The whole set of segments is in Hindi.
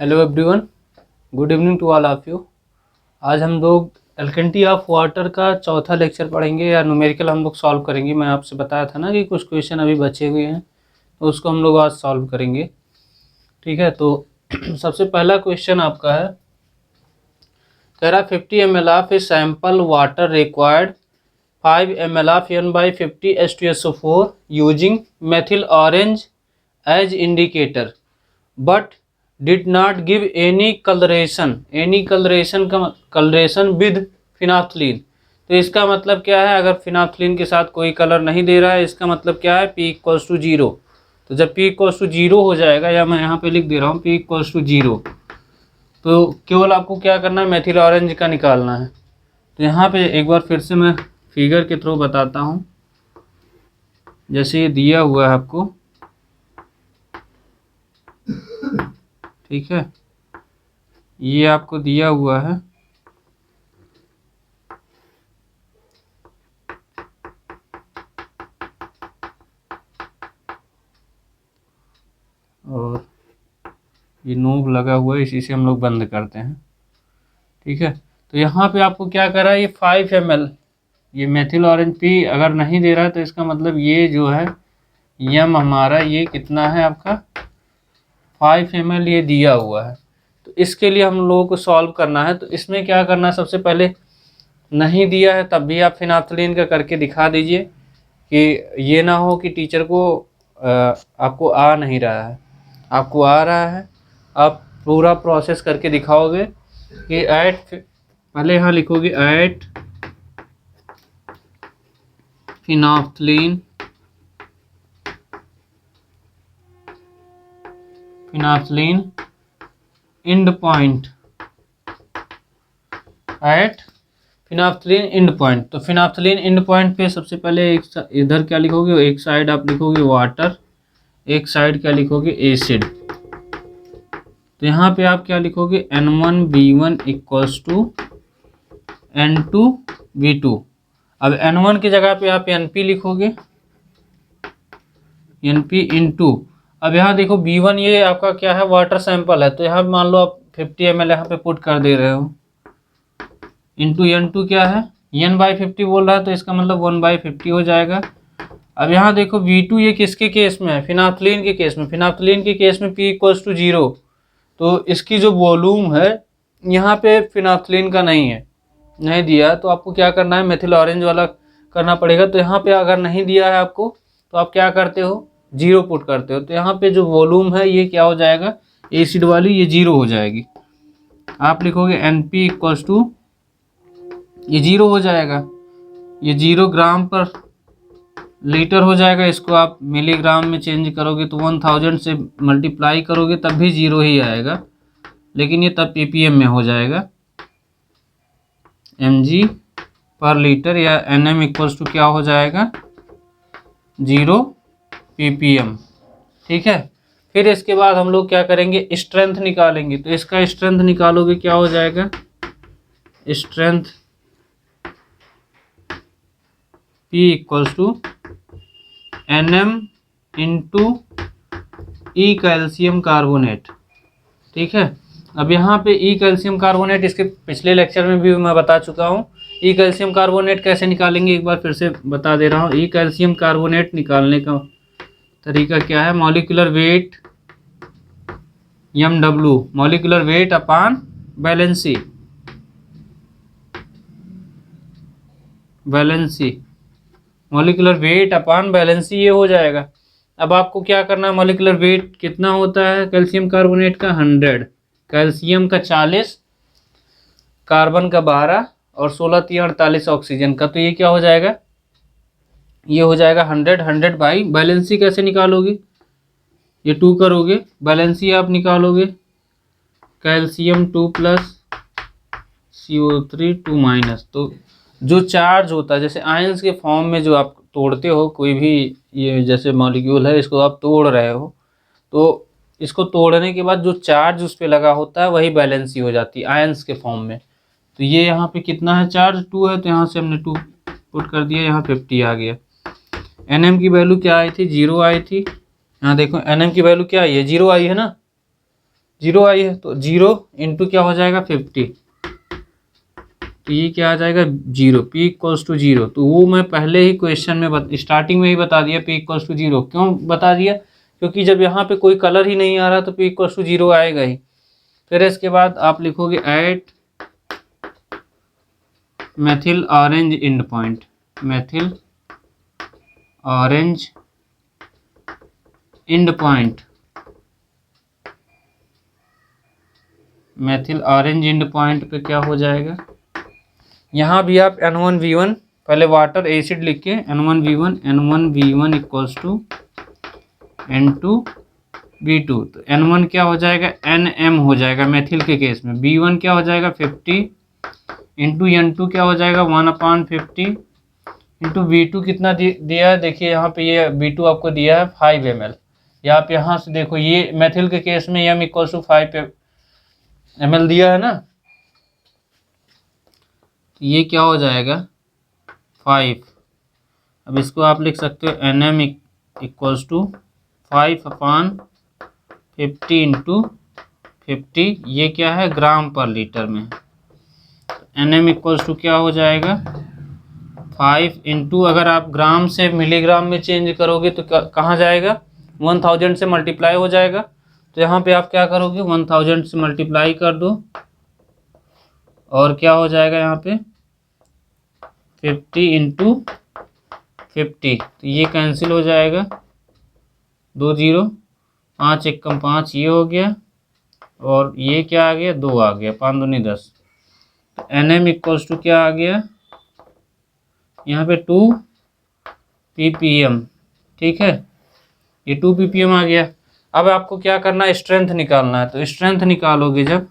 Hello everyone, good evening to all of you. आज हम लोग एल्केनिटी ऑफ वाटर का चौथा लेक्चर पढ़ेंगे या न्यूमेरिकल हम लोग सॉल्व करेंगे। मैं आपसे बताया था ना कि कुछ क्वेश्चन अभी बचे हुए हैं, तो उसको हम लोग आज सॉल्व करेंगे। ठीक है, तो सबसे पहला क्वेश्चन आपका है, कह रहा 50 ml of a sample water required 5 ml of N/50 H2SO4 using methyl orange as indicator but did not give any coloration का कलरेशन विद फिनाफ्थलीन। तो इसका मतलब क्या है, अगर फिनाफ्थलीन के साथ कोई कलर नहीं दे रहा है, इसका मतलब क्या है, P इक्वल्स टू 0। तो जब P इक्वल्स टू 0 हो जाएगा, या मैं यहाँ पे लिख दे रहा हूँ P इक्वल्स टू 0, तो केवल आपको क्या करना है, मेथिल ऑरेंज का निकालना है। तो यहाँ पे एक बार फिर से मैं फिगर के थ्रू बताता हूँ। जैसे ये दिया हुआ है आपको, ठीक है, ये आपको दिया हुआ है, और ये नोब लगा हुआ है, इसी से हम लोग बंद करते हैं। ठीक है, तो यहाँ पे आपको क्या करा है, ये 5 ml, ये मेथिल ऑरेंज पी अगर नहीं दे रहा है, तो इसका मतलब ये जो है यम हमारा ये कितना है आपका 5 ml ये दिया हुआ है। तो इसके लिए हम लोगों को सॉल्व करना है। तो इसमें क्या करना है, सबसे पहले नहीं दिया है तब भी आप फिनाफ्थलीन का करके दिखा दीजिए, कि ये ना हो कि टीचर को आपको आ नहीं रहा है, आपको आ रहा है, आप पूरा प्रोसेस करके दिखाओगे कि पहले यहाँ लिखोगे at phenolphthalein end point, at phenolphthalein end point. तो फिनाफ्थलीन एंड पॉइंट पे सबसे पहले एक इधर क्या लिखोगे, एक साइड आप लिखोगे वाटर, एक साइड क्या लिखोगे एसिड। तो यहाँ पे आप क्या लिखोगे, N1B1 इक्वल्स टू N2B2। अब N1 की जगह पे आप NP लिखोगे, NP इंटू, अब यहाँ देखो B1 ये आपका क्या है, वाटर सैंपल है, तो यहाँ मान लो आप 50 ml यहाँ पे पुट कर दे रहे हो, इंटू N2 क्या है, N/50 बोल रहा है, तो इसका मतलब 1/50 हो जाएगा। अब यहाँ देखो V2 ये किसके केस में है, फिनाफ्थलीन के केस में। फिनाफ्थलीन के केस में P इक्वल्स टू 0, तो इसकी जो वॉल्यूम है यहाँ पे फिनाफ्थलीन का नहीं है, नहीं दिया, तो आपको क्या करना है, मेथिल ऑरेंज वाला करना पड़ेगा। तो यहाँ पे अगर नहीं दिया है आपको, तो आप क्या करते हो, 0 पुट करते हो। तो यहाँ पे जो वॉल्यूम है ये क्या हो जाएगा, एसिड वाली ये 0 हो जाएगी। आप लिखोगे NP इक्वल्स टू, ये 0 हो जाएगा, ये 0 ग्राम पर लीटर हो जाएगा। इसको आप मिलीग्राम में चेंज करोगे तो 1000 से मल्टीप्लाई करोगे तब भी 0 ही आएगा, लेकिन ये तब ppm में हो जाएगा, mg पर लीटर, या nm इक्वल्स टू क्या हो जाएगा, 0 ppm। ठीक है, फिर इसके बाद हम लोग क्या करेंगे, स्ट्रेंथ निकालेंगे। तो इसका स्ट्रेंथ निकालोगे, क्या हो जाएगा, strength P equals to NM into E calcium carbonate. ठीक है, अब यहाँ पे ई कैल्शियम कार्बोनेट इसके पिछले लेक्चर में भी मैं बता चुका हूँ। ई कैल्शियम कार्बोनेट कैसे निकालेंगे एक बार फिर से बता दे रहा हूँ। ई कैल्शियम कार्बोनेट निकालने का तरीका क्या है, molecular weight MW, molecular weight upon valency, molecular weight upon valency ये हो जाएगा। अब आपको क्या करना है, मॉलिक्यूलर वेट कितना होता है कैल्शियम कार्बोनेट का, 100, कैल्शियम का 40, कार्बन का 12 और 16 3 48 ऑक्सीजन का। तो ये क्या हो जाएगा, ये हो जाएगा 100 बाई बैलेंसी। कैसे निकालोगे, ये 2 करोगे, बैलेंसी आप निकालोगे, कैल्शियम 2 प्लस CO3 2 माइनस। तो जो चार्ज होता है, जैसे आयंस के फॉर्म में जो आप तोड़ते हो कोई भी, ये जैसे मॉलिक्यूल है, इसको आप तोड़ रहे हो, तो इसको तोड़ने के बाद जो चार्ज उस पर लगा होता है वही बैलेंसी हो जाती है आयंस के फॉर्म में। तो ये यहाँ पे कितना है, चार्ज 2 है, तो यहाँ से हमने 2 पुट कर दिया, यहाँ 50 आ गया। NM की वैल्यू क्या आई थी, 0 आई थी। यहाँ देखो NM की वैल्यू क्या आई है, 0 आई है ना, जीरो आई है, तो जीरो इंटू क्या हो जाएगा 50, तो ये क्या आ जाएगा zero, P equals to zero. तो वो मैं पहले ही क्वेश्चन में स्टार्टिंग में ही बता दिया पी इक्वल्स टू जीरो। क्यों बता दिया? क्योंकि जब यहाँ पे कोई कलर ही नहीं आ रहा तो पी इक्वल्स टू जीरो आएगा ही। फिर इसके बाद आप लिखोगे at methyl orange end point, methyl orange end point, methyl orange end point पे क्या हो जाएगा, यहाँ भी आप N1V1 पहले वाटर एसिड लिख के N1V1 इक्वल्स टू N2V2, तो N1 क्या हो जाएगा NM हो जाएगा मेथिल के केस में, B1 क्या हो जाएगा 50 इंटू N2 क्या हो जाएगा 1/50 इंटू V2 कितना दिया है, देखिए यहाँ पे ये V2 आपको दिया है 5 ml, या आप यहाँ से देखो ये मेथिल के केस में M इक्वल्स टू 5 ml दिया है ना, तो ये क्या हो जाएगा 5। अब इसको आप लिख सकते हो NM इक्वल्स टू 5/50 इंटू 50, ये क्या है ग्राम पर लीटर में। NM इक्वल्स टू क्या हो जाएगा 5 इंटू, अगर आप ग्राम से मिलीग्राम में चेंज करोगे तो कहाँ जाएगा 1000 से मल्टीप्लाई हो जाएगा। तो यहाँ पे आप क्या करोगे 1000 से मल्टीप्लाई कर दो और क्या हो जाएगा यहाँ पे 50 इंटू 50, तो ये कैंसिल हो जाएगा, 2 0, 5 1 कम 5 ये हो गया, और ये क्या आ गया 2 आ गया, 5 दूनी 10। तो NM इक्वल्स टू क्या आ गया यहाँ पे 2 ppm, ठीक है, ये 2 ppm आ गया। अब आपको क्या करना है स्ट्रेंथ निकालना है, तो स्ट्रेंथ निकालोगे जब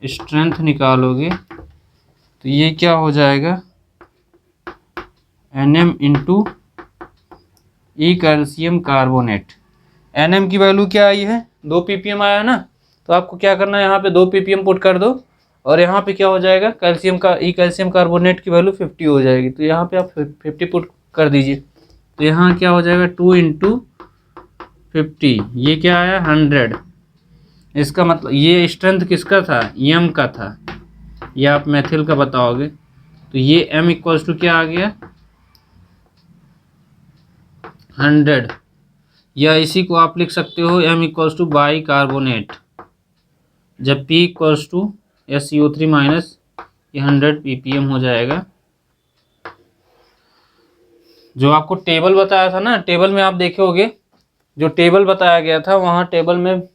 स्ट्रेंथ निकालोगे तो ये क्या हो जाएगा NM into E calcium carbonate. NM की वैल्यू क्या आई है 2 ppm आया ना, तो आपको क्या करना है यहाँ पे 2 ppm पुट कर दो, और यहाँ पे क्या हो जाएगा कैल्शियम का ई कैल्शियम कार्बोनेट की वैल्यू 50 हो जाएगी, तो यहाँ पे आप 50 पुट कर दीजिए। तो यहाँ क्या हो जाएगा 2 इंटू 50, ये क्या आया 100। इसका मतलब ये स्ट्रेंथ किसका था M का था, ये आप मेथिल का बताओगे, तो ये M इक्वल्स टू क्या आ गया 100, या इसी को आप लिख सकते हो M equals to bicarbonate, जब P equals to SCO3 minus ये 100 ppm हो जाएगा। जो आपको टेबल बताया था ना, टेबल में आप देखे होगे, जो टेबल बताया गया था वहाँ टेबल में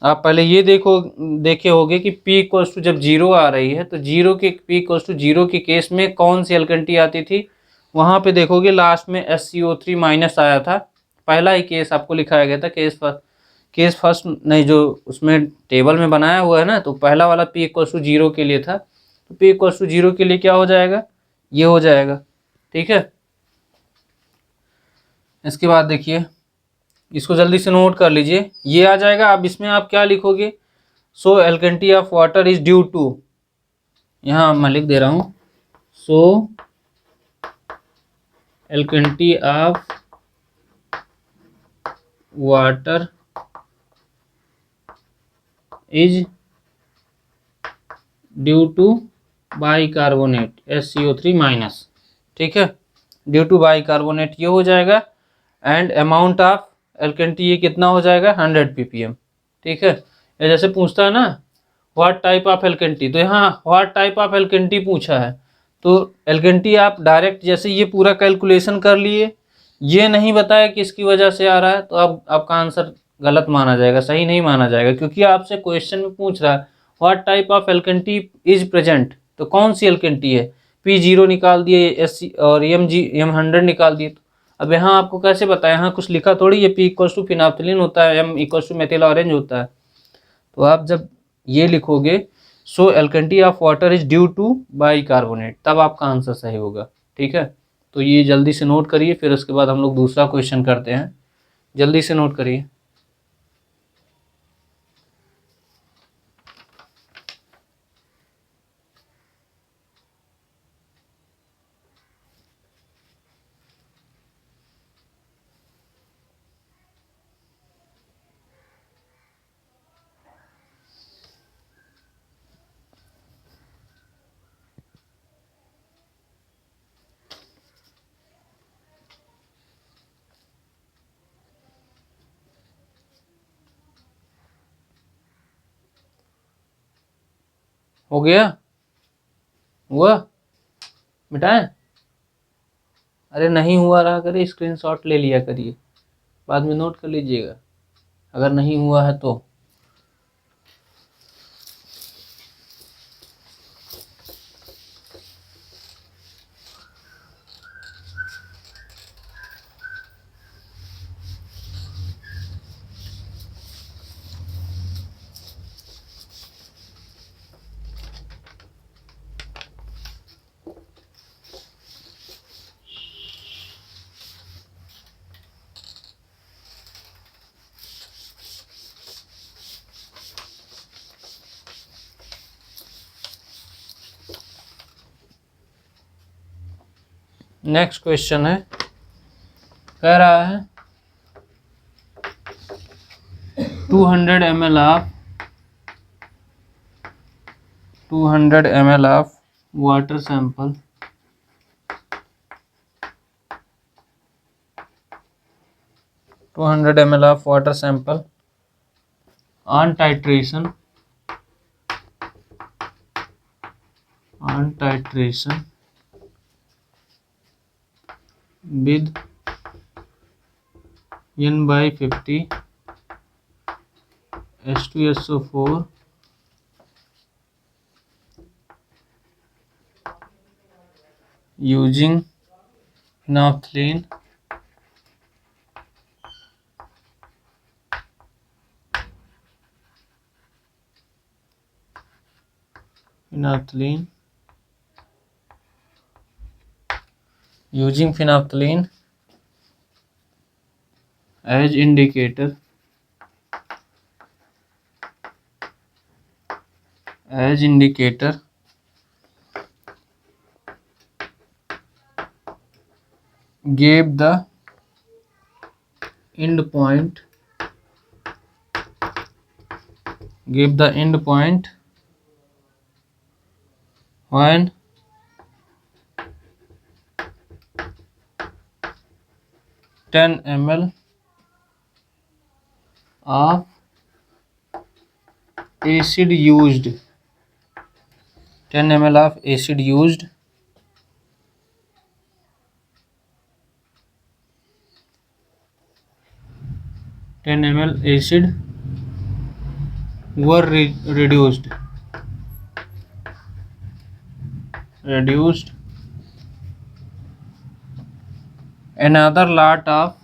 आप पहले ये देखे होगे कि P इक्वल्स टू जब जीरो आ रही है तो P इक्वल्स टू जीरो के केस में कौन सी एल्केनिटी आती थी, वहाँ पे देखोगे लास्ट में SCO3 माइनस आया था, पहला ही केस आपको लिखाया गया था, केस फर्स्ट नहीं, जो उसमें टेबल में बनाया हुआ है ना, तो पहला वाला P इक्वल्स टू जीरो के लिए था, तो P इक्वल्स टू जीरो के लिए क्या हो जाएगा ये हो जाएगा, ठीक है। इसके बाद देखिए इसको जल्दी से नोट कर लीजिए, ये आ जाएगा। अब इसमें आप क्या लिखोगे, so alkalinity of water is due to, यहाँ मैं लिख दे रहा हूँ, so alkalinity of water is due to bicarbonate SCO3 minus, ठीक है, ड्यू टू बाइकार्बोनेट ये हो जाएगा, एंड अमाउंट ऑफ एल्केनिटी ये कितना हो जाएगा 100 ppm, ठीक है। ये जैसे पूछता है ना व्हाट टाइप ऑफ एल्केनिटी, तो यहाँ व्हाट टाइप ऑफ एल्केनिटी पूछा है, तो एल्केनिटी आप डायरेक्ट जैसे ये पूरा कैलकुलेशन कर लिए, ये नहीं बताया किसकी वजह से आ रहा है, तो अब आपका आंसर गलत माना जाएगा, सही नहीं माना जाएगा, क्योंकि आपसे क्वेश्चन में पूछ रहा है what type of alkalinity is present, तो कौन सी एल्केनिटी है, P0 निकाल दिए SC और M100 निकाल दिए। अब यहाँ आपको कैसे बताया, यहाँ कुछ लिखा थोड़ी, ये P इक्वल्स टू फिनाफ्थिलीन होता है, M equals to methyl orange होता है, तो आप जब ये लिखोगे so alkalinity of water is due to bicarbonate, तब आपका आंसर सही होगा, ठीक है। तो ये जल्दी से नोट करिए, फिर उसके बाद हम लोग दूसरा क्वेश्चन करते हैं, जल्दी से नोट करिए। हो गया? हुआ? मिटाएं? अरे नहीं हुआ रहा करिए, स्क्रीनशॉट ले लिया करिए, बाद में नोट कर लीजिएगा अगर नहीं हुआ है तो। नेक्स्ट क्वेश्चन है, कह रहा है 200 ml of water sample on titration with N/50 H2SO4 using phenolphthalein as indicator gave the end point when 10 ml of acid used 10 ml of acid used were reduced another lot of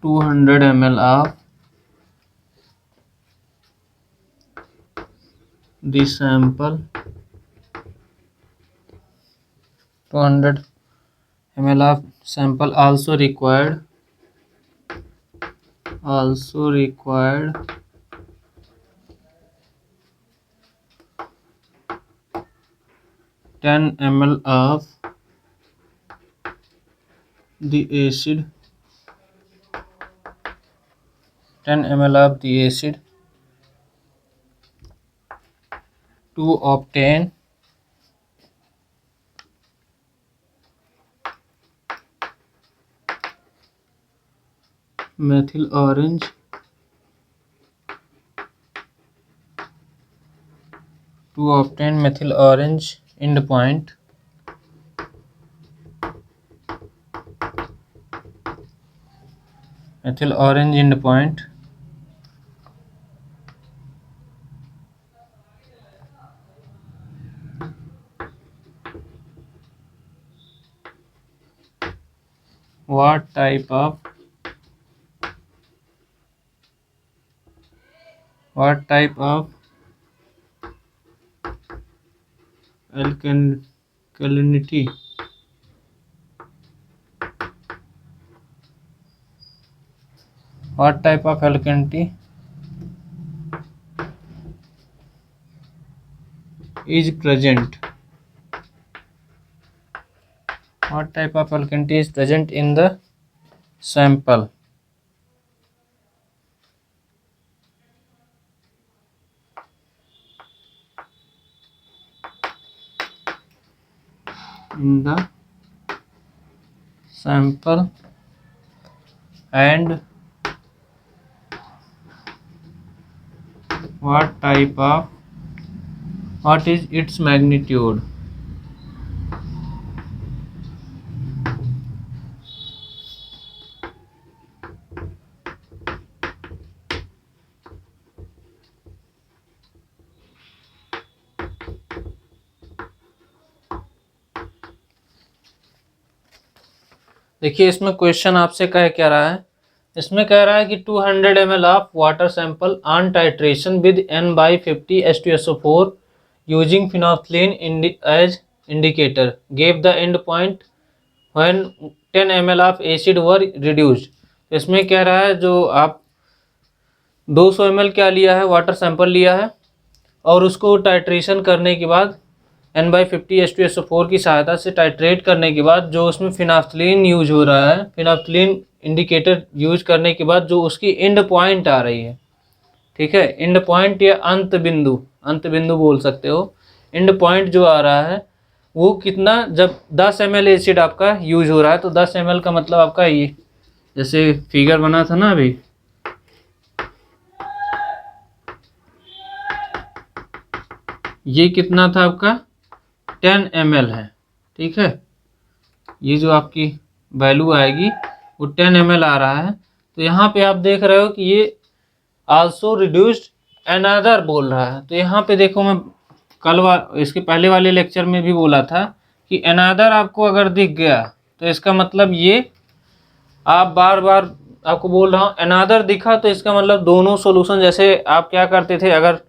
200 ml of the sample 200 ml of sample also required 10 ml of the acid 10 ml of the acid to obtain methyl orange endpoint what type of alkalinity is present in the sample sample and what is its magnitude. देखिए इसमें क्वेश्चन आपसे क्या रहा है, इसमें कह रहा है कि 200 ml of water sample on titration with N/50 H2SO4 using phenolphthalein as indicator gave the end point when 10 ml of acid were reduced. इसमें कह रहा है जो आप 200 ml क्या लिया है, वाटर सैंपल लिया है, और उसको टाइट्रेशन करने के बाद N/50 H2SO4 की सहायता से टाइट्रेट करने के बाद जो उसमें फिनोल्फथलीन यूज हो रहा है, फिनोल्फथलीन इंडिकेटर यूज करने के बाद जो उसकी एंड पॉइंट आ रही है, ठीक है, एंड पॉइंट या अंत बिंदु बोल सकते हो, एंड पॉइंट जो आ रहा है वो कितना, जब 10 ml एसिड आपका यूज हो रहा है तो 10 ml का मतलब आपका ये जैसे फिगर बना था ना अभी, ये कितना था आपका 10 ml है, ठीक है, ये जो आपकी वैल्यू आएगी वो 10 ml आ रहा है। तो यहाँ पे आप देख रहे हो कि ये आल्सो रिड्यूस्ड अनदर बोल रहा है। तो यहाँ पे देखो, मैं इसके पहले वाले लेक्चर में भी बोला था कि अनदर आपको अगर दिख गया तो इसका मतलब ये, आप बार बार आपको बोल रहा हूँ, अनदर दिखा तो इसका मतलब दोनों सॉल्यूशन, जैसे आप क्या करते थे, अगर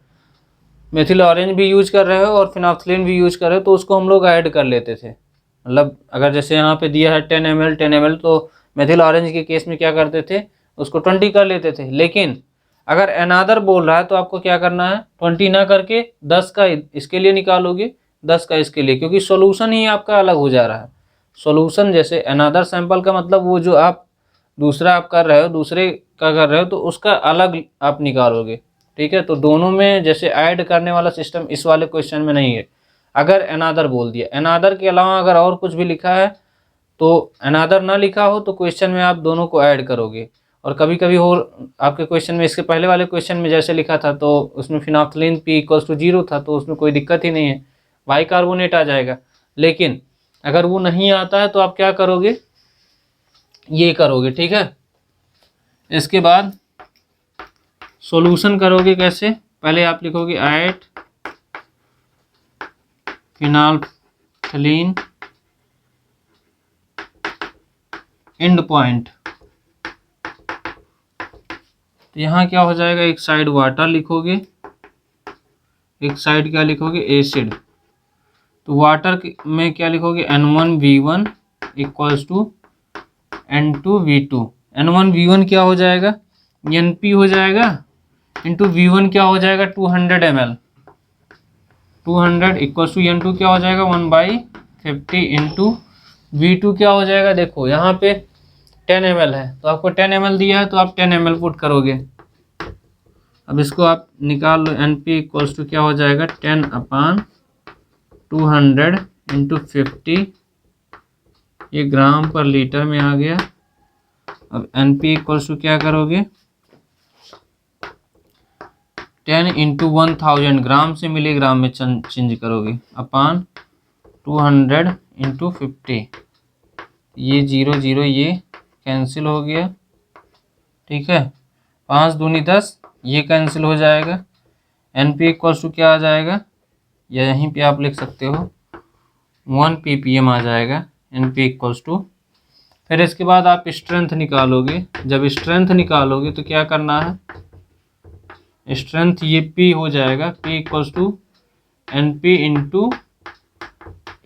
मेथिल ऑरेंज भी यूज कर रहे हो और फिनोल्फथलीन भी यूज कर रहे हो तो उसको हम लोग ऐड कर लेते थे। मतलब अगर जैसे यहाँ पे दिया है 10 ml तो मेथिल ऑरेंज के केस में क्या करते थे, उसको 20 कर लेते थे। लेकिन अगर अनदर बोल रहा है तो आपको क्या करना है, 20 ना करके 10 का इसके लिए निकालोगे, 10 का इसके लिए, क्योंकि सॉल्यूशन ही आपका अलग हो जा रहा है। सॉल्यूशन जैसे अनदर सैंपल का मतलब वो जो आप दूसरा आप कर रहे हो, दूसरे का कर रहे हो तो उसका अलग आप निकालोगे, ठीक है। तो दोनों में जैसे ऐड करने वाला सिस्टम इस वाले क्वेश्चन में नहीं है। अगर अनदर बोल दिया, अनदर के अलावा अगर और कुछ भी लिखा है तो अनदर ना लिखा हो तो क्वेश्चन में आप दोनों को ऐड करोगे। और कभी कभी हो आपके क्वेश्चन में, इसके पहले वाले क्वेश्चन में जैसे लिखा था तो उसमें फिनोल्फथलीन P=0 था तो उसमें कोई दिक्कत ही नहीं है, बाइकार्बोनेट आ जाएगा। लेकिन अगर वो नहीं आता है तो आप क्या करोगे, ये करोगे, ठीक है। इसके बाद सॉल्यूशन करोगे कैसे, पहले आप लिखोगे ऐट फिनोल्फथलीन एंड पॉइंट। तो यहाँ क्या हो जाएगा, एक साइड वाटर लिखोगे, एक साइड क्या लिखोगे, एसिड। तो वाटर में क्या लिखोगे, N1V1 equals to N2V2। N1V1 क्या हो जाएगा, NP हो जाएगा, इंटू V1 क्या हो जाएगा 200 ml, 200 इक्वल्स टू N2 क्या हो जाएगा 1/50 इंटू V2 क्या हो जाएगा, देखो यहाँ पे 10 ml है तो आपको 10 ml दिया है तो आप 10 ml पुट करोगे। अब इसको आप निकाल लो, NP इक्वल्स टू क्या हो जाएगा 10/200 इंटू 50, ये ग्राम पर लीटर में आ गया। अब NP इक्वल्स टू क्या करोगे, 10 इंटू 1000 ग्राम से मिलीग्राम में चेंज करोगे, अपॉन 200 इंटू 50, ये 0 0 ये कैंसिल हो गया, ठीक है, 5 दूनी 10, ये कैंसिल हो जाएगा। NP इक्वल्स टू क्या आ जाएगा, या यहीं पे आप लिख सकते हो 1 ppm आ जाएगा NP इक्वल्स टू। फिर इसके बाद आप स्ट्रेंथ निकालोगे, जब स्ट्रेंथ निकालोगे तो क्या करना है, स्ट्रेंथ ये P हो जाएगा, P equals to NP into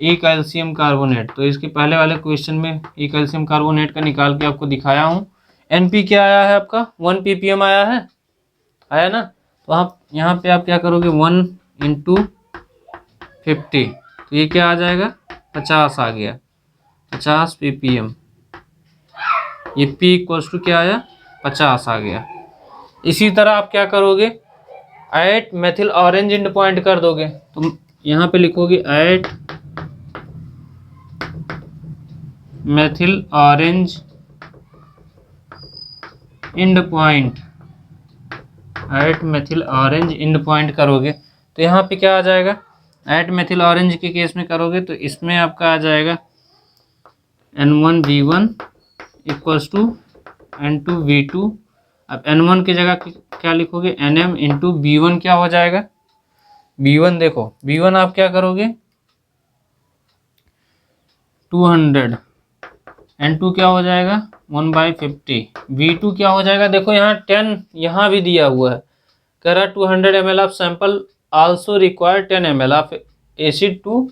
E calcium carbonate. तो इसके पहले वाले क्वेश्चन में ई कैल्शियम कार्बोनेट का निकाल के आपको दिखाया हूँ। NP क्या आया है आपका 1 ppm आया है, आया ना। तो आप यहाँ पे आप क्या करोगे 1 इंटू 50, तो ये क्या आ जाएगा 50 आ गया, 50 ppm। ये P इक्वल्स टू क्या आया 50 आ गया। इसी तरह आप क्या करोगे, at methyl orange end point कर दोगे, तो यहाँ पे लिखोगे at methyl orange end point, at methyl orange end point करोगे तो यहाँ पे क्या आ जाएगा, एट मेथिल ऑरेंज के केस में करोगे तो इसमें आपका आ जाएगा N1V1 इक्वल्स टू N2V2। अब N1 की जगह क्या लिखोगे, NM इंटू B1 क्या हो जाएगा, B1 देखो B1 आप क्या करोगे 200, N2 क्या हो जाएगा 1/50, V2 क्या हो जाएगा, देखो यहाँ 10 यहाँ भी दिया हुआ है, कह रहा 200 ml of sample also require 10 ml of acid to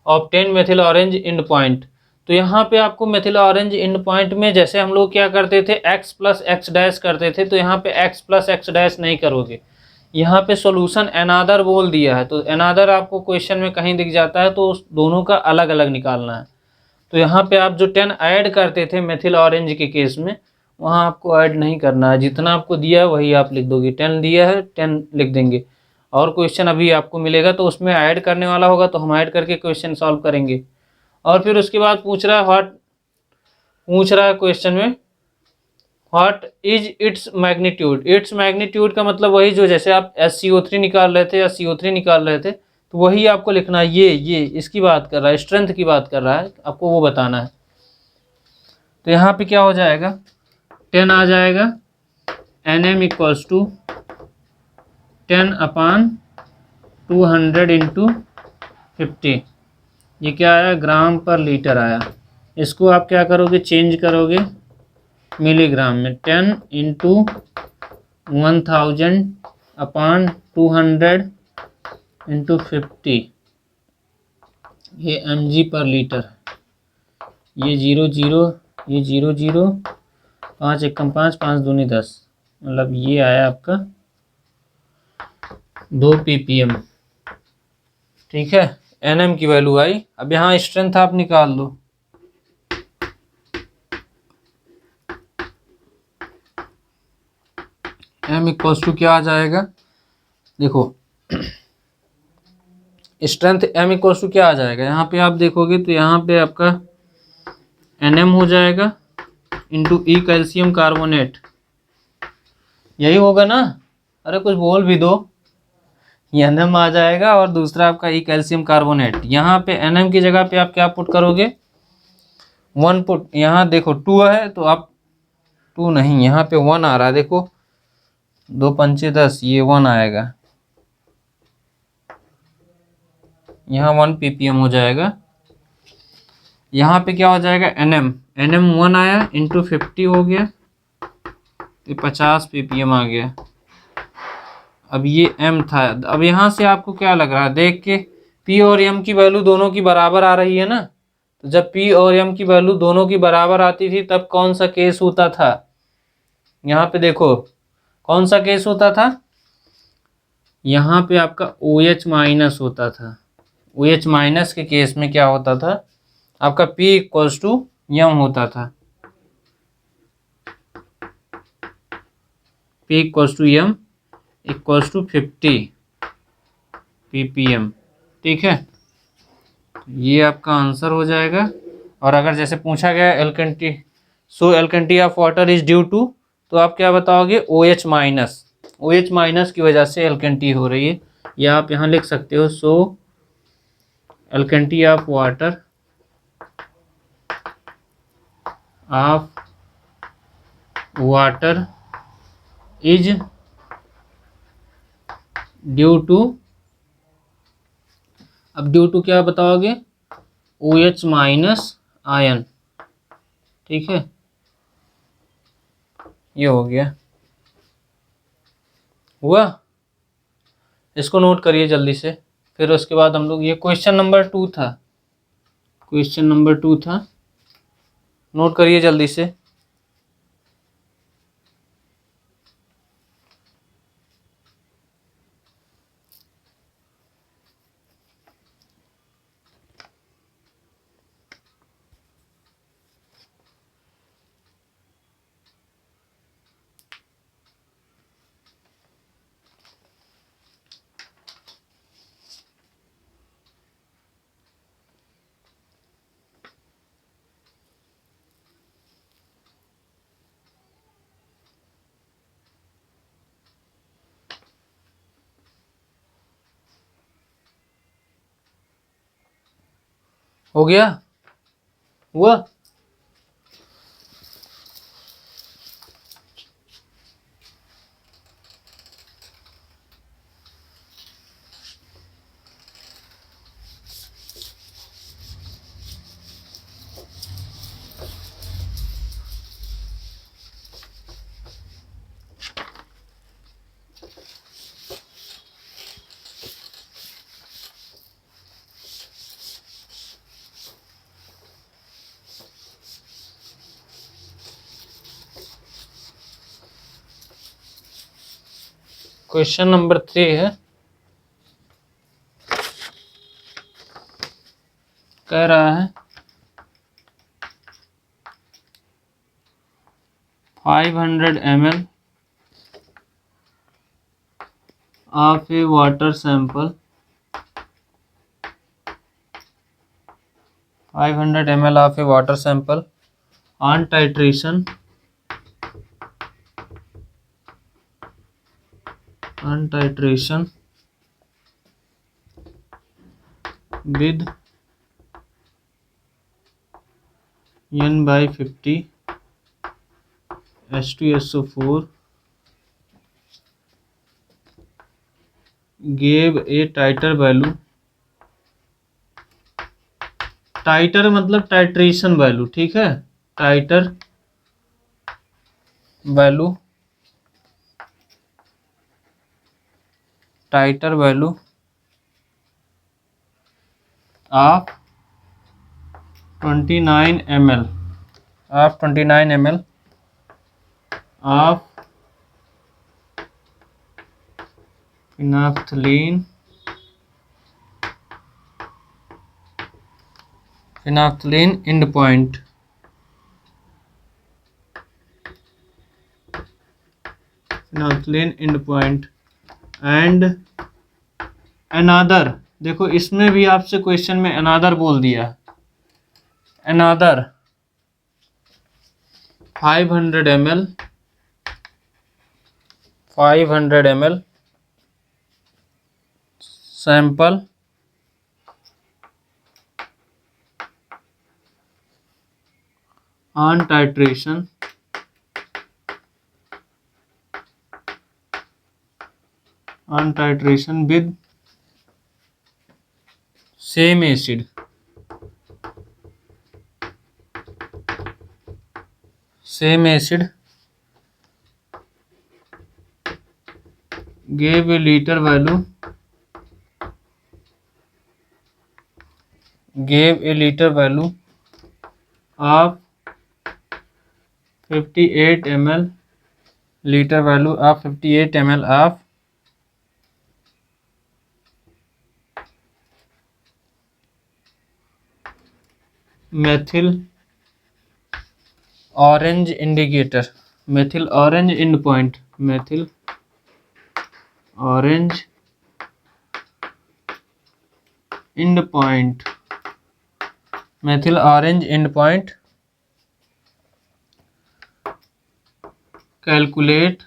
obtain methyl orange end point. तो यहाँ पे आपको मेथिल ऑरेंज एंड पॉइंट में जैसे हम लोग क्या करते थे x प्लस एक्स डैश करते थे, तो यहाँ पे x प्लस एक्स डैश नहीं करोगे, यहाँ पे सॉल्यूशन अनादर बोल दिया है, तो अनादर आपको क्वेश्चन में कहीं दिख जाता है तो उस दोनों का अलग अलग निकालना है। तो यहाँ पे आप जो 10 ऐड करते थे मेथिल ऑरेंज के केस में, वहाँ आपको ऐड नहीं करना है, जितना आपको दिया है वही आप लिख दोगे, 10 दिया है 10 लिख देंगे। और क्वेश्चन अभी आपको मिलेगा तो उसमें ऐड करने वाला होगा तो हम ऐड करके क्वेश्चन सॉल्व करेंगे। और फिर उसके बाद पूछ रहा है क्वेश्चन में what is its magnitude. Its magnitude का मतलब वही जो जैसे आप SiO3 निकाल रहे थे या CO3 निकाल रहे थे, तो वही आपको लिखना है, ये इसकी बात कर रहा है, स्ट्रेंथ की बात कर रहा है, आपको वो बताना है। तो यहाँ पे क्या हो जाएगा 10 आ जाएगा, NM इक्वल्स टू 10/200 इंटू 50, ये क्या आया ग्राम पर लीटर आया। इसको आप क्या करोगे चेंज करोगे मिलीग्राम में, 10 इंटू 1000/200 इंटू 50, ये mg पर लीटर, ये 0 0 ये 0 0, 5 एकम 5 5 दूनी 10, मतलब ये आया आपका 2 ppm। ठीक है, NM की वैल्यू आई। अब यहाँ स्ट्रेंथ आप निकाल लो, M इक्वल्स टू क्या आ जाएगा, देखो स्ट्रेंथ M इक्वल्स टू क्या आ जाएगा, यहाँ पे आप देखोगे तो यहाँ पे आपका NM हो जाएगा इंटू E कैल्शियम कार्बोनेट, यही होगा ना, अरे कुछ बोल भी दो, NM आ जाएगा और दूसरा आपका E कैल्शियम कार्बोनेट। यहाँ पे NM की जगह पे आप क्या पुट करोगे 1 पुट, यहाँ देखो 2 है तो आप 2 नहीं, यहाँ पे 1 आ रहा है, देखो 2 पंचे 10, ये 1 आएगा, यहाँ 1 ppm हो जाएगा। यहाँ पे क्या हो जाएगा NM 1 आया इंटू 50 हो गया, तो 50 ppm आ गया। अब ये M था, अब यहाँ से आपको क्या लग रहा है देख के, P और M की वैल्यू दोनों की बराबर आ रही है ना, तो जब P और M की वैल्यू दोनों की बराबर आती थी तब कौन सा केस होता था, यहाँ पे देखो कौन सा केस होता था, यहाँ पे आपका OH माइनस होता था। OH माइनस के केस में क्या होता था, आपका P इक्वल्स टू M होता था, P equals to M equals to 50 ppm। ठीक है, ये आपका आंसर हो जाएगा। और अगर जैसे पूछा गया alkalinity, so alkalinity of water is due to, तो आप क्या बताओगे OH माइनस, OH माइनस की वजह से एल्केंटी हो रही है, या आप यहाँ लिख सकते हो so alkalinity of water is due to, अब ड्यू टू क्या बताओगे OH माइनस आयन। ठीक है, ये हो गया, हुआ, इसको नोट करिए जल्दी से। फिर उसके बाद हम लोग, ये क्वेश्चन नंबर 2 था, क्वेश्चन नंबर 2 था, नोट करिए जल्दी से। हो गया? हुआ? क्वेश्चन नंबर 3 है, कह रहा है 500 ml of a water sample, 500 ml of a water sample on titration with N/50 H2SO4 gave a tighter value, टाइटर मतलब टाइट्रेशन वैल्यू, ठीक है, टाइटर value of 29 ml of phenolphthalein endpoint and another, देखो इसमें भी आपसे क्वेश्चन में another बोल दिया, another 500 ml sample on titration with same acid, gave a liter value of 58 ml of methyl orange indicator, methyl orange endpoint calculate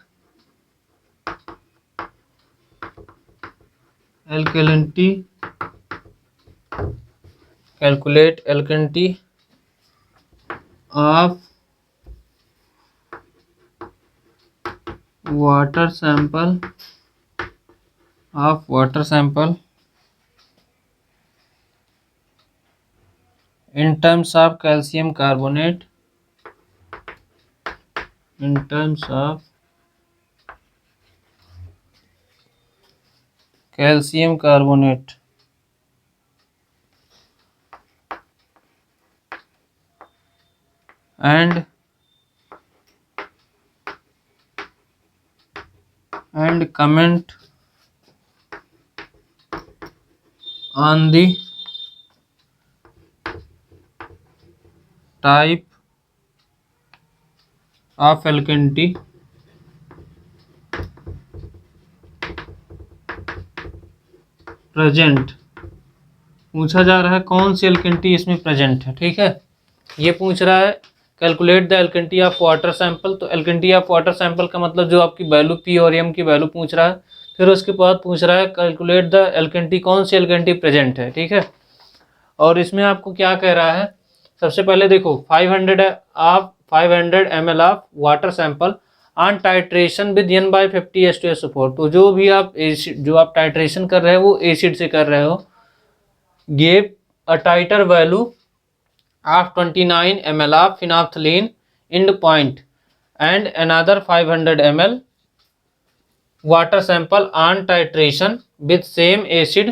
alkalinity of water sample in terms of calcium carbonate, and comment on the type of alkalinity present, पूछा जा रहा है कौन सी एल्केनिटी इसमें प्रेजेंट है, ठीक है, ये पूछ रहा है calculate the alkalinity of water sample. तो एल्केनिटी ऑफ वाटर सैंपल का मतलब जो आपकी वैल्यू पी और एम की वैल्यू पूछ रहा है, फिर उसके बाद पूछ रहा है कैलकुलेट द एल्केनिटी, कौन सी एल्केनिटी प्रेजेंट है, ठीक है। और इसमें आपको क्या कह रहा है, सबसे पहले देखो 500 ml of water sample on titration with N/50 तो जो भी आप जो आप टाइट्रेशन कर रहे हो वो एसिड से कर रहे हो, gave a titre value of 29 ml of phenolphthalein end point and another 500 ml water sample on titration with same acid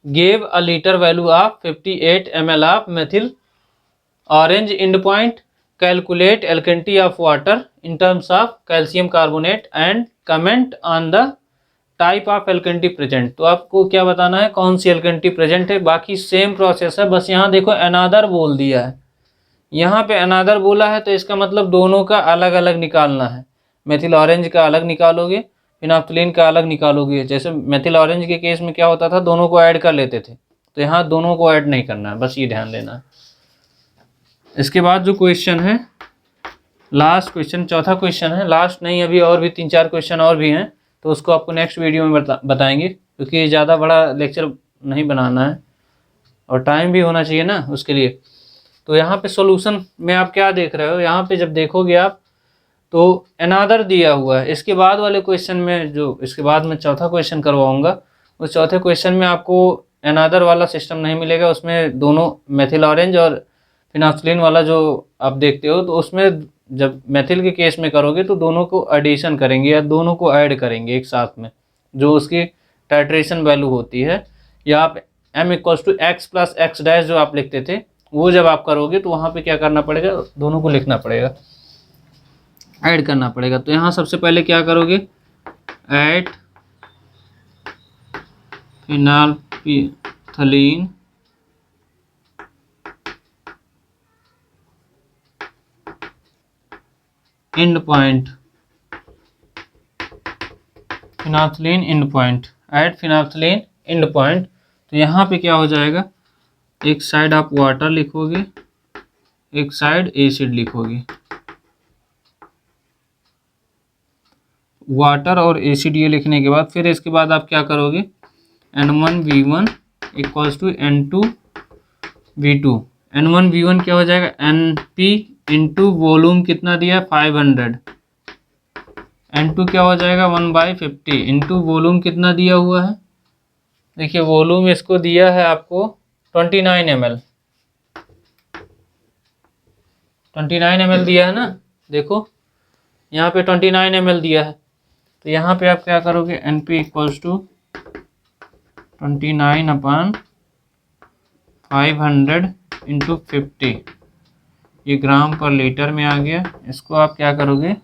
gave a liter value of 58 ml of methyl orange endpoint. Calculate alkalinity of water in terms of calcium carbonate and comment on the type of alkalinity present. तो आपको क्या बताना है, कौन सी एल्केनिटी प्रेजेंट है। बाकी सेम प्रोसेस है, बस यहाँ देखो अनादर बोल दिया है, यहाँ पे अनादर बोला है तो इसका मतलब दोनों का अलग अलग निकालना है। मेथिल ऑरेंज का अलग निकालोगे, फिनाफ्थलीन का अलग निकालोगे। जैसे मेथिल ऑरेंज के केस में क्या होता था, दोनों को ऐड कर लेते थे, तो यहाँ दोनों को ऐड नहीं करना है, बस ये ध्यान देना है। इसके बाद जो क्वेश्चन है, लास्ट क्वेश्चन, चौथा क्वेश्चन है, लास्ट नहीं, अभी और भी 3-4 क्वेश्चन और भी हैं, तो उसको आपको नेक्स्ट वीडियो में बताएंगे, क्योंकि ज़्यादा बड़ा लेक्चर नहीं बनाना है और टाइम भी होना चाहिए ना उसके लिए। तो यहाँ पे सॉल्यूशन में आप क्या देख रहे हो, यहाँ पे जब देखोगे आप तो अनादर दिया हुआ है। इसके बाद वाले क्वेश्चन में, जो इसके बाद मैं चौथा क्वेश्चन करवाऊंगा, उस चौथे क्वेश्चन में आपको अनादर वाला सिस्टम नहीं मिलेगा। उसमें दोनों मेथिल ऑरेंज और फिनाफ्थलीन वाला जो आप देखते हो, तो उसमें जब मेथिल के केस में करोगे तो दोनों को एडिशन करेंगे या दोनों को ऐड करेंगे एक साथ में, जो उसकी टाइट्रेशन वैल्यू होती है, या आप m=x+x' जो आप लिखते थे, वो जब आप करोगे तो वहाँ पे क्या करना पड़ेगा, दोनों को लिखना पड़ेगा, ऐड करना पड़ेगा। तो यहाँ सबसे पहले क्या करोगे, add phenolphthalein end point, phenolphthalein end point, add phenolphthalein end point. तो यहाँ पे क्या हो जाएगा, एक साइड आप वाटर लिखोगे, एक साइड एसिड लिखोगे, वाटर और एसिड ये लिखने के बाद फिर इसके बाद आप क्या करोगे, N1V1 = N2V2। N1V1 क्या हो जाएगा, NP इंटू वॉल्यूम कितना दिया है 500, N2 क्या हो जाएगा 1/50 इंटू वॉल्यूम कितना दिया हुआ है, देखिए वॉल्यूम इसको दिया है आपको 29 ml, 29 ml दिया है ना, देखो यहाँ पे 29 ml दिया है। तो यहाँ पे आप क्या करोगे, NP = 29/500 इंटू 50, ये ग्राम पर लीटर में आ गया। इसको आप क्या करोगे,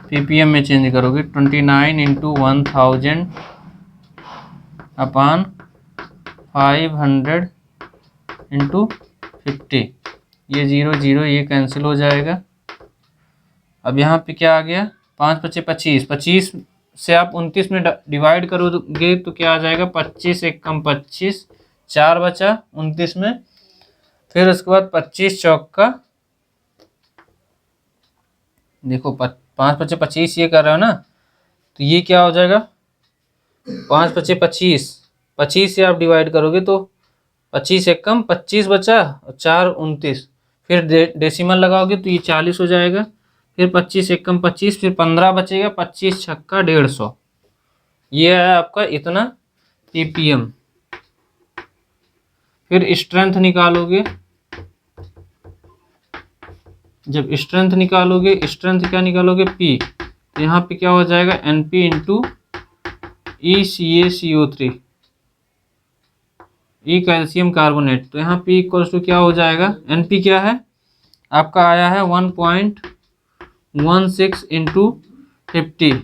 ppm में चेंज करोगे, 29 इंटू 1000/500 इंटू 50, ये 0 0 ये कैंसिल हो जाएगा। अब यहाँ पे क्या आ गया, 5×5 = 25, 25 से आप 29 में डिवाइड करोगे तो क्या आ जाएगा, 25 × 25, 4 बचा 29 में, फिर उसके बाद 25 चौका, देखो 5×5 ये कर रहे हो ना, तो ये क्या हो जाएगा, 5×5 25 से आप डिवाइड करोगे तो 25 × 25 बचा, 4 29, फिर डेसिमल लगाओगे तो ये 40 हो जाएगा, फिर 25 × 25, फिर 15 बचेगा, 25 छक्का 150, ये है आपका इतना ppm। फिर स्ट्रेंथ निकालोगे, जब स्ट्रेंथ निकालोगे, स्ट्रेंथ क्या निकालोगे, P, तो यहाँ पे क्या हो जाएगा, NP into ECaCO3, E calcium carbonate. तो यहाँ P = क्या हो जाएगा, NP क्या है आपका आया है 1.16 इंटू 50,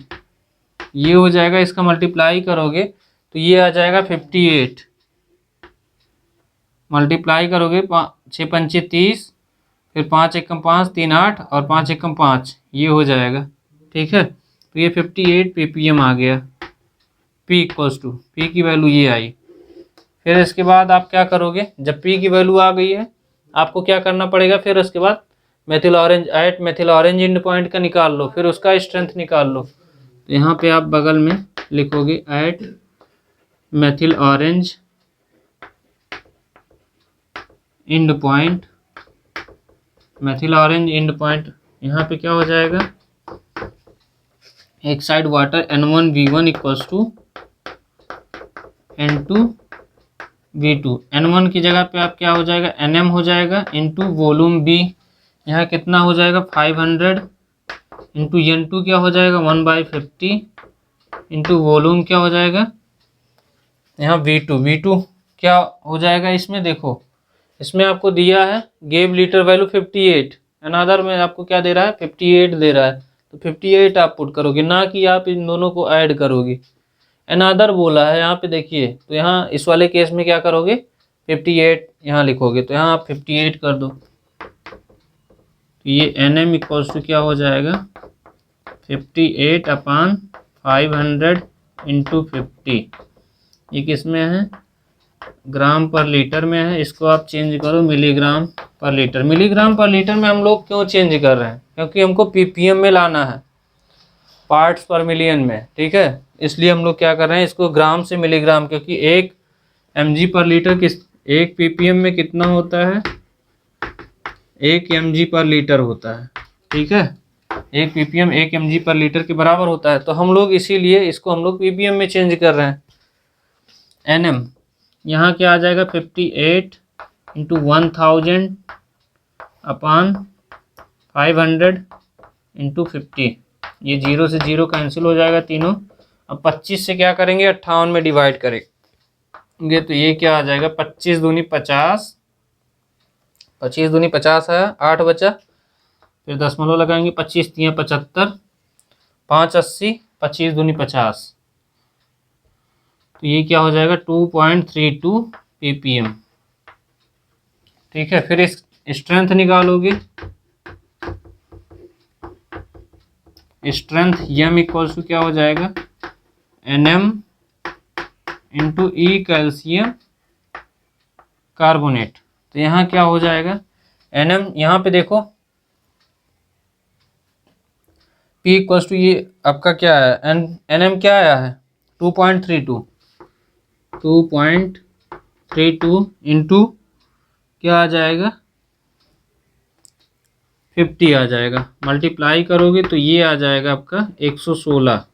ये हो जाएगा, इसका मल्टीप्लाई करोगे तो ये आ जाएगा 58, मल्टीप्लाई करोगे 6 पंचे 30, फिर 5 × 5 3 8 और 5 × 5 ये हो जाएगा, ठीक है। तो ये 58 ppm आ गया, P की वैल्यू ये आई। फिर इसके बाद आप क्या करोगे, जब P की वैल्यू आ गई है आपको क्या करना पड़ेगा, फिर उसके बाद methyl orange, add methyl orange end point का निकाल लो, फिर उसका स्ट्रेंथ निकाल लो। तो यहाँ पे आप बगल में लिखोगे add methyl orange end point, methyl orange end point, यहाँ पे क्या हो जाएगा, एक side water N1V1 equals to N2V2। N1 की जगह पे आप क्या हो जाएगा, Nm हो जाएगा इंटू वॉल्यूम B, यहाँ कितना हो जाएगा 500 इंटू N2 क्या हो जाएगा 1/50 इंटू वॉल्यूम क्या हो जाएगा यहाँ V2 क्या हो जाएगा, इसमें देखो, इसमें आपको दिया है गेव लीटर वैल्यू 58, अनादर में आपको क्या दे रहा है 58 दे रहा है, तो 58 आप पुट करोगे, ना कि आप इन दोनों को ऐड करोगे। अनादर बोला है यहाँ पे देखिए, तो यहाँ इस वाले केस में क्या करोगे 58 यहाँ लिखोगे, तो यहाँ आप 58 कर दो, तो ये Nm इक्वल्स टू क्या हो जाएगा 58/500 इंटू 50, ये किस में है ग्राम पर लीटर में है, इसको आप चेंज करो मिलीग्राम पर लीटर। मिलीग्राम पर लीटर में हम लोग क्यों चेंज कर रहे हैं, क्योंकि हमको पीपीएम में लाना है, पार्ट्स पर मिलियन में, ठीक है, इसलिए हम लोग क्या कर रहे हैं इसको ग्राम से मिलीग्राम, क्योंकि 1 mg पर लीटर किस, 1 ppm में कितना होता है 1 mg पर लीटर होता है, ठीक है, 1 ppm 1 mg पर लीटर के बराबर होता है, तो हम लोग इसीलिए इसको हम लोग ppm में चेंज कर रहे हैं। Nm यहाँ क्या आ जाएगा 58 इंटू 1000/500 इंटू 50, ये 0 से 0 कैंसिल हो जाएगा तीनों। अब 25 से क्या करेंगे 58 में डिवाइड करेंगे, तो ये क्या आ जाएगा 25 दूनी 50, 25 दूनी 50 है, 8 बचा, फिर दशमलव लगाएंगे, 25 तियाँ 75, 5 80, 25 दूनी 50, तो ये क्या हो जाएगा 2.32 ppm, ठीक है। फिर इस स्ट्रेंथ निकालोगे, स्ट्रेंथ m इक्वल्स टू क्या हो जाएगा Nm into E calcium carbonate, तो यहाँ क्या हो जाएगा Nm, यहाँ पे देखो P इक्वल्स टू ये आपका क्या है Nm क्या आया है 2.32 इंटू क्या आ जाएगा 50 आ जाएगा, मल्टीप्लाई करोगे तो ये आ जाएगा आपका 116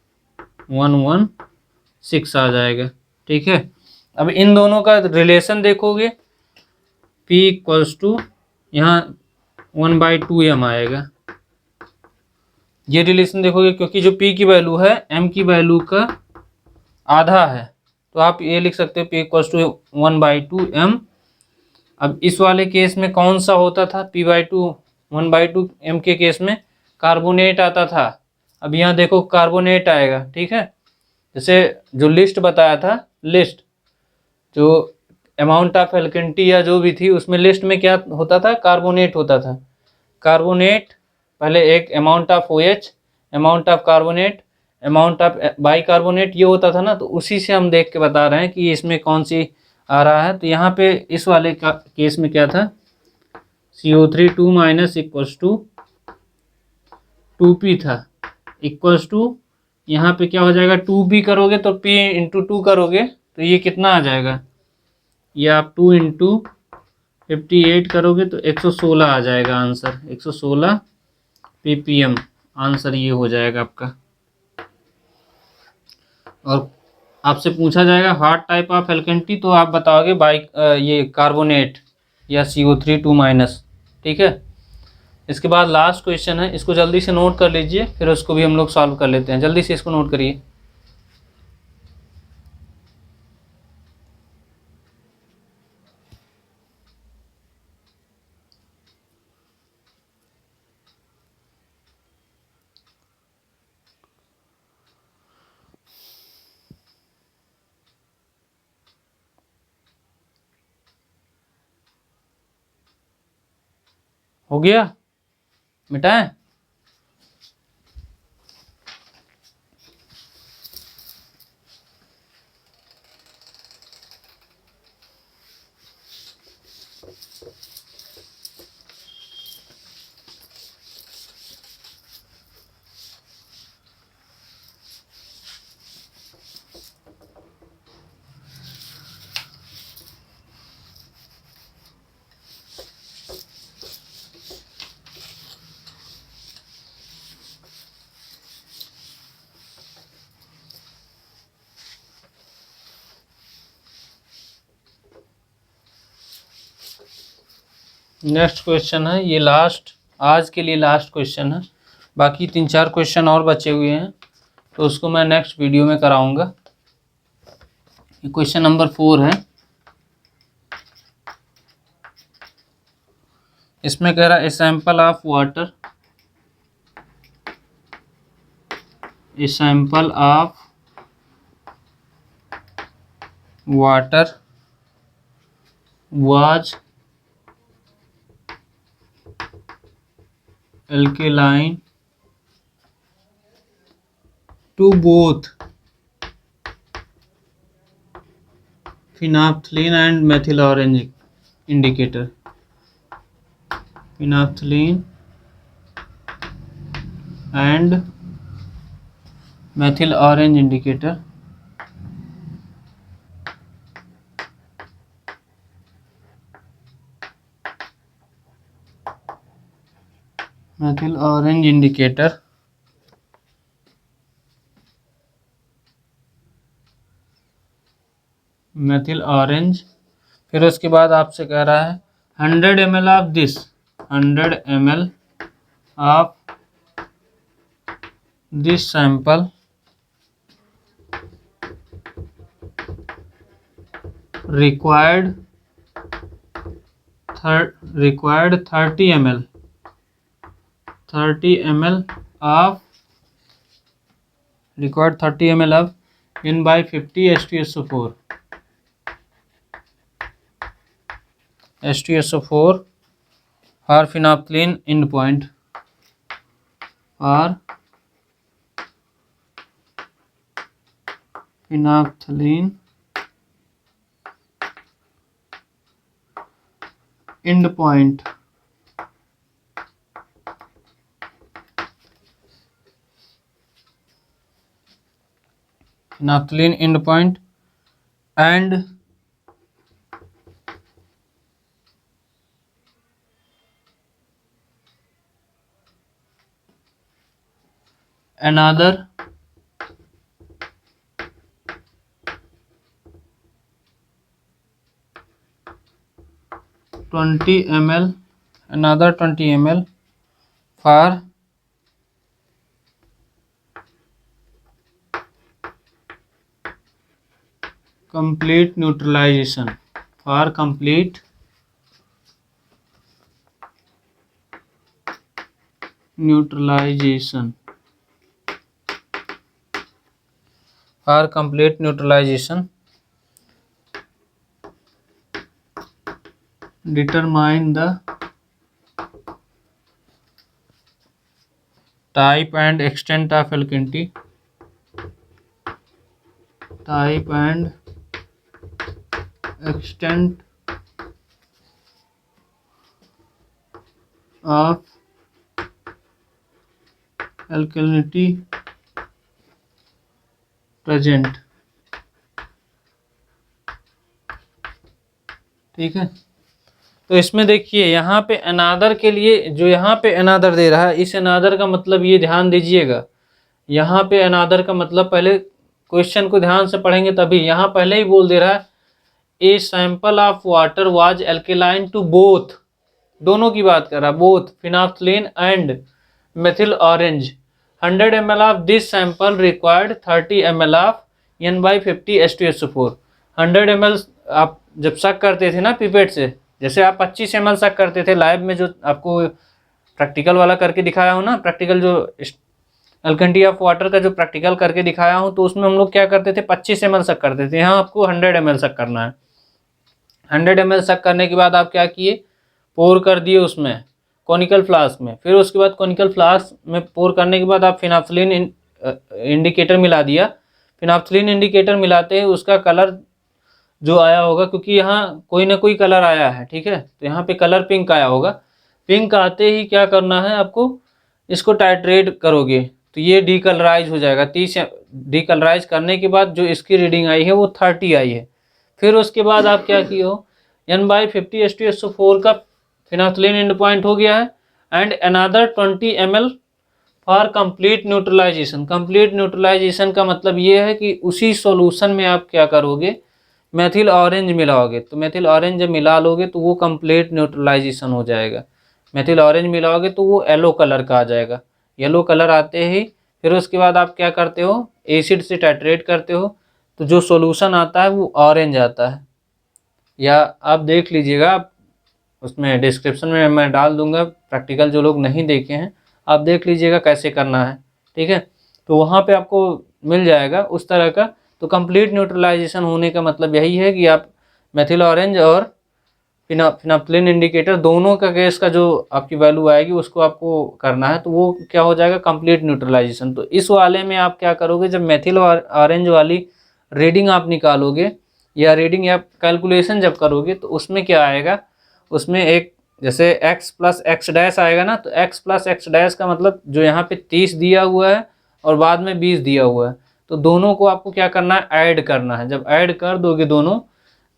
116 आ जाएगा, ठीक है। अब इन दोनों का रिलेशन देखोगे P इक्वल्स टू यहाँ 1/2m आएगा, ये रिलेशन देखोगे, क्योंकि जो P की वैल्यू है M की वैल्यू का आधा है, तो आप ये लिख सकते हो P इक्वल्स टू 1/2m। अब इस वाले केस में कौन सा होता था P/2 1/2m के केस में कार्बोनेट आता था, अब यहाँ देखो कार्बोनेट आएगा, ठीक है, जैसे जो लिस्ट बताया था, लिस्ट जो अमाउंट ऑफ एल्केनिटी या जो भी थी उसमें लिस्ट में क्या होता था कार्बोनेट होता था, कार्बोनेट पहले एक amount of OH, amount of carbonate, amount of bicarbonate, ये होता था ना, तो उसी से हम देख के बता रहे हैं कि इसमें कौन सी आ रहा है। तो यहाँ पे इस वाले का केस में क्या था CO3 2- इक्वल्स टू 2p था, इक्वल्स टू यहाँ पे क्या हो जाएगा 2p करोगे तो p इंटू 2 करोगे तो ये कितना आ जाएगा, ये आप 2 इंटू 58 करोगे तो 116 आ जाएगा आंसर, 116 ppm आंसर ये हो जाएगा आपका। और आपसे पूछा जाएगा व्हाट टाइप ऑफ एल्केनिटी, तो आप बताओगे ये कार्बोनेट या CO3 2-, ठीक है। इसके बाद लास्ट क्वेश्चन है, इसको जल्दी से नोट कर लीजिए, फिर उसको भी हम लोग सॉल्व कर लेते हैं, जल्दी से इसको नोट करिए। हो गया, मिटाएं। नेक्स्ट क्वेश्चन है, ये लास्ट, आज के लिए लास्ट क्वेश्चन है। बाकी 3-4 क्वेश्चन और बचे हुए हैं, तो उसको मैं नेक्स्ट वीडियो में कराऊंगा। ये क्वेश्चन नंबर 4 है। इसमें कह रहा है a sample of water, A sample of water was alkaline to both phenolphthalein and methyl orange indicator. Phenolphthalein and methyl orange indicator. Methyl orange indicator methyl orange। फिर उसके बाद आपसे कह रहा है 100 ml of this, 100 ml of this sample required 30 ml, 30 ml of required 30 ml of N/50 H2SO4, H2SO4 for phenolphthalein endpoint, for phenolphthalein endpoint। Phenolphthalein endpoint and another 20 ml, another 20 ml for complete neutralization, for complete neutralization, for complete neutralization। Determine the type and extent of alkalinity, type and extent of alkalinity present। ठीक है, तो इसमें देखिए यहाँ पे अनादर के लिए, जो यहाँ पे अनादर दे रहा है, इस अनादर का मतलब ये ध्यान दीजिएगा, यहाँ पे अनादर का मतलब, पहले क्वेश्चन को ध्यान से पढ़ेंगे तभी, यहाँ पहले ही बोल दे रहा है a sample of water was alkaline to both, दोनों की बात कर रहा है, both phenolphthalein and methyl orange. 100 ml of this sample required 30 ml of N/50 H2SO4। 100 ml आप जब शक करते थे ना पिपेट से, जैसे आप 25 ml शक करते थे लैब में, जो आपको प्रैक्टिकल वाला करके दिखाया हूँ ना, प्रैक्टिकल जो एल्केलिनिटी ऑफ वाटर का जो प्रैक्टिकल करके दिखाया हूँ, तो उसमें हम लोग क्या करते थे, 25 ml शक करते थे। यहाँ आपको 100 ml शक करना है। 100 ml शक करने के बाद आप क्या किए, पोर कर दिए उसमें कॉनिकल फ्लास्क में। फिर उसके बाद कॉनिकल फ्लास्क में पोर करने के बाद आप फिनोल्फथालीन इंडिकेटर मिला दिया। फिनोल्फथालीन इंडिकेटर मिलाते ही उसका कलर जो आया होगा, क्योंकि यहाँ कोई ना कोई कलर आया है, ठीक है, तो यहाँ पे कलर पिंक आया होगा। पिंक आते ही क्या करना है आपको, इसको टाइट्रेट करोगे तो ये डीकलराइज हो जाएगा। 30 डीकलराइज करने के बाद जो इसकी रीडिंग आई है वो 30 आई है। फिर उसके बाद आप क्या किए हो, N/50 H2SO4 का फिनोल्फथालीन एंड पॉइंट हो गया है, and another 20 ml for complete neutralization. Complete neutralization का मतलब ये है कि उसी सॉल्यूशन में आप क्या करोगे, मेथिल ऑरेंज मिलाओगे, तो मेथिल ऑरेंज जब मिला लोगे तो वो कंप्लीट न्यूट्रलाइजेशन हो जाएगा। मेथिल ऑरेंज मिलाओगे तो वो येलो कलर का आ जाएगा। येलो कलर आते ही फिर उसके बाद आप क्या करते हो, एसिड से टाइट्रेट करते हो, तो जो सॉल्यूशन आता है वो ऑरेंज आता है। या आप देख लीजिएगा, उसमें डिस्क्रिप्शन में मैं डाल दूंगा, प्रैक्टिकल जो लोग नहीं देखे हैं आप देख लीजिएगा कैसे करना है, ठीक है। तो वहाँ पे आपको मिल जाएगा उस तरह का। तो कंप्लीट न्यूट्रलाइजेशन होने का मतलब यही है कि आप मेथिल ऑरेंज और फिनाप्थलिन इंडिकेटर दोनों का गैस का जो आपकी वैल्यू आएगी उसको आपको करना है, तो वो क्या हो जाएगा, कंप्लीट न्यूट्रलाइजेशन। तो इस वाले में आप क्या करोगे, जब मेथिल ऑरेंज वाली रीडिंग आप निकालोगे या रीडिंग या कैलकुलेशन जब करोगे, तो उसमें क्या आएगा, उसमें एक जैसे x प्लस एक्स डैश आएगा ना, तो x प्लस एक्स डैश का मतलब जो यहाँ पे 30 दिया हुआ है और बाद में 20 दिया हुआ है, तो दोनों को आपको क्या करना है, ऐड करना है। जब ऐड कर दोगे दोनों,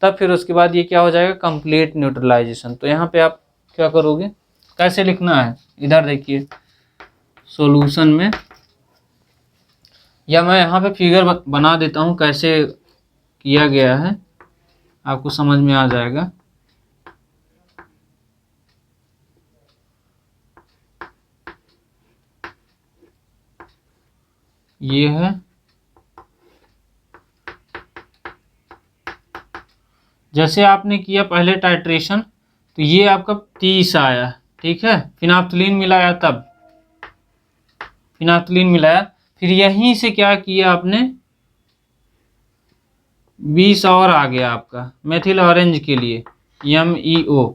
तब फिर उसके बाद ये क्या हो जाएगा, कंप्लीट न्यूट्रलाइजेशन। तो यहाँ पे आप क्या करोगे, कैसे लिखना है, इधर देखिए सॉल्यूशन में, या मैं यहाँ पे फिगर बना देता हूँ कैसे किया गया है, आपको समझ में आ जाएगा। ये है, जैसे आपने किया पहले टाइट्रेशन, तो ये आपका 30 आया, ठीक है। फिनाप्थलीन मिलाया, तब फिनाप्थलीन मिलाया, फिर यहीं से क्या किया आपने, 20 और आ गया आपका मेथिल ऑरेंज के लिए, MEO,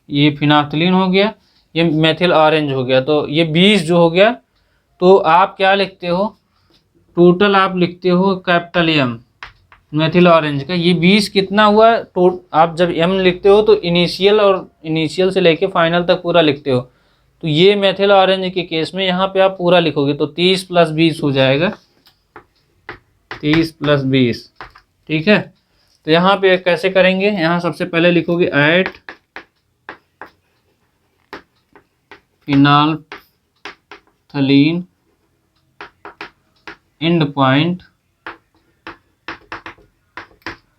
ये फिनाप्थलीन हो गया, ये मेथिल ऑरेंज हो गया, तो ये 20 जो हो गया। तो आप क्या लिखते हो, टोटल आप लिखते हो कैपिटल M मेथिल ऑरेंज का, ये 20 कितना हुआ, तो आप जब M लिखते हो तो इनिशियल और इनिशियल से लेके फाइनल तक पूरा लिखते हो। तो ये मेथिल ऑरेंज के केस में यहाँ पे आप पूरा लिखोगे तो 30 प्लस 20 हो जाएगा, 30 प्लस 20, ठीक है। तो यहाँ पे कैसे करेंगे, यहाँ सबसे पहले लिखोगे at phenolphthalein end point,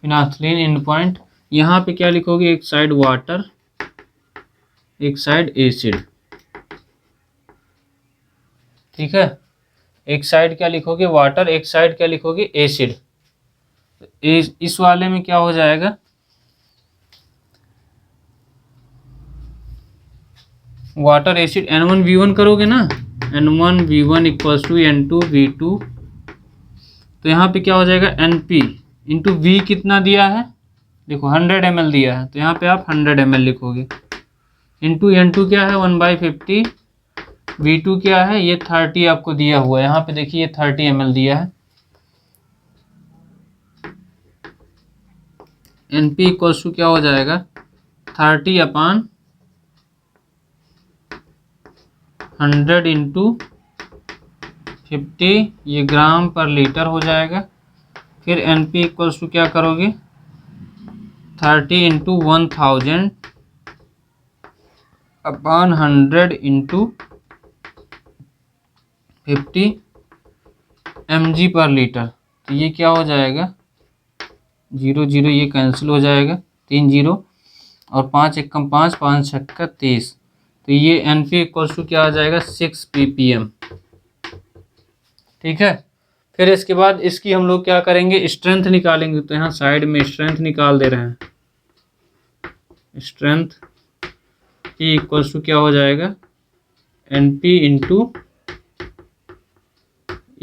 phenolphthalein end point, यहाँ पे क्या लिखोगे, एक साइड वाटर एक साइड एसिड, ठीक है। एक साइड क्या लिखोगे, वाटर, एक साइड क्या लिखोगे, एसिड। इस वाले में क्या हो जाएगा, वाटर एसिड N1V1 करोगे ना, N1V1 इक्वल्स टू N2V2, तो यहाँ पे क्या हो जाएगा, NP इंटू V कितना दिया है, देखो 100 ml दिया है, तो यहाँ पे आप 100 ml लिखोगे, इंटू N2 क्या है 1/50, V2 क्या है, ये 30 आपको दिया हुआ है, यहाँ पे देखिए ये 30 ml दिया है। NP इक्वल्स टू क्या हो जाएगा, 30/100 इंटू 50, ये ग्राम पर लीटर हो जाएगा। फिर NP इक्वल्स टू क्या करोगे, 30 इंटू 1000/100 इंटू 50 mg पर लीटर। तो ये क्या हो जाएगा, 0 0 ये कैंसिल हो जाएगा, 3 0 और 5 एकम 5, 5 छक्का 30, तो ये NP इक्वल्स टू क्या आ जाएगा, 6 ppm, ठीक है। फिर इसके बाद इसकी हम लोग क्या करेंगे, स्ट्रेंथ निकालेंगे। तो यहाँ साइड में स्ट्रेंथ निकाल दे रहे हैं, स्ट्रेंथ P इक्वल्स टू क्या हो जाएगा, NP into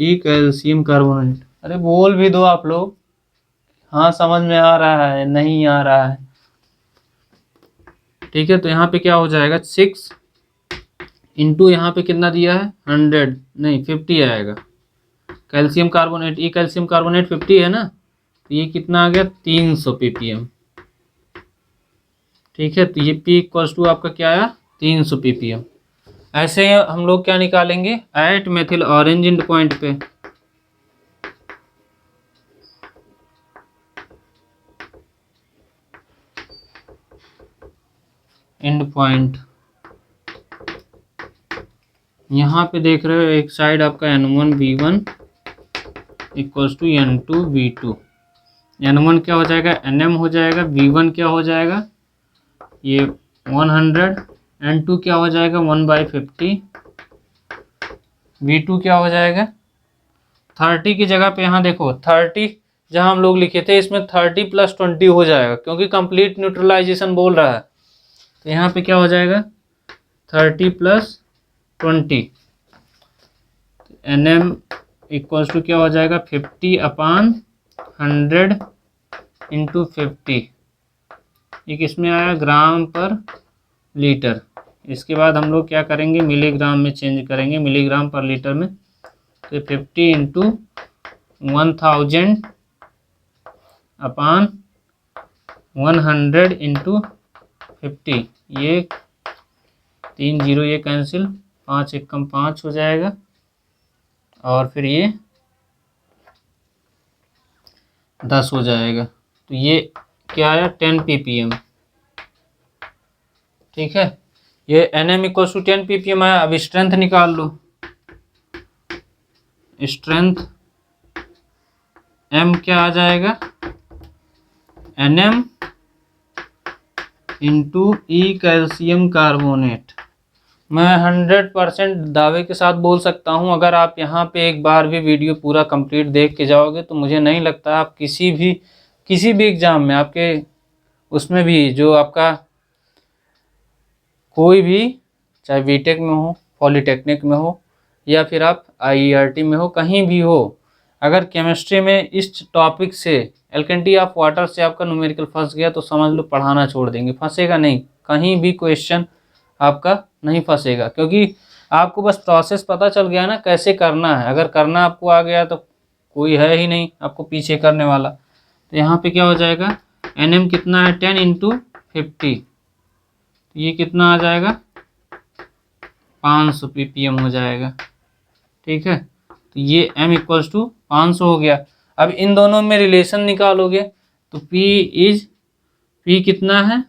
E calcium carbonate. अरे बोल भी दो आप लोग, हाँ समझ में आ रहा है नहीं आ रहा है, ठीक है। तो यहाँ पे क्या हो जाएगा, 6 इंटू यहाँ पे कितना दिया है, 100 नहीं 50 आएगा, कैल्शियम कार्बोनेट, ये कैल्शियम कार्बोनेट 50 है ना, तो ये कितना आ गया, 300 ppm, ठीक है। तो ये P इक्वल्स टू आपका क्या आया, 300 ppm। ऐसे हम लोग क्या निकालेंगे, at methyl orange end point पे, एंड पॉइंट, यहाँ पे देख रहे हो एक साइड आपका N1V1 equals to N2V2, N1 क्या हो जाएगा, Nm हो जाएगा, V1 क्या हो जाएगा, ये 100, N2 क्या हो जाएगा 1/50, V2 क्या हो जाएगा 30 की जगह पे यहाँ देखो 30 जहाँ हम लोग लिखे थे इसमें 30 + 20 हो जाएगा, क्योंकि कंप्लीट न्यूट्रलाइजेशन बोल रहा है। तो यहाँ पे क्या हो जाएगा 30 + 20, Nm = क्या हो जाएगा 50/100 × 50, ये किसमें आया ग्राम पर लीटर। इसके बाद हम लोग क्या करेंगे मिलीग्राम में चेंज करेंगे, मिलीग्राम पर लीटर में। तो 50 × 1000/100 × 50, ये 3 0 ये कैंसिल, 5 एकम 5 हो जाएगा, और फिर ये 10 हो जाएगा। तो ये क्या आया 10 ppm। ठीक है, ये Nm = 10 ppm आया। अब स्ट्रेंथ निकाल लो। स्ट्रेंथ M क्या आ जाएगा Nm × E कैल्शियम कार्बोनेट। मैं 100% दावे के साथ बोल सकता हूं, अगर आप यहाँ पे एक बार भी वीडियो पूरा कंप्लीट देख के जाओगे तो मुझे नहीं लगता आप किसी भी एग्ज़ाम में आपके उसमें भी जो आपका कोई भी चाहे बीटेक में हो, पॉलीटेक्निक में हो, या फिर आप IERT में हो, कहीं भी हो, अगर केमिस्ट्री में इस टॉपिक से एल्केनिटी ऑफ वाटर से आपका न्यूमेरिकल फंस गया तो समझ लो पढ़ाना छोड़ देंगे। फंसेगा नहीं, कहीं भी क्वेश्चन आपका नहीं फंसेगा, क्योंकि आपको बस प्रोसेस पता चल गया ना कैसे करना है। अगर करना आपको आ गया तो कोई है ही नहीं आपको पीछे करने वाला। तो यहाँ पे क्या हो जाएगा Nm कितना है 10 × 50, तो ये कितना आ जाएगा 500 ppm हो जाएगा। ठीक है, तो ये M = 500 हो गया। अब इन दोनों में रिलेशन निकालोगे तो P कितना है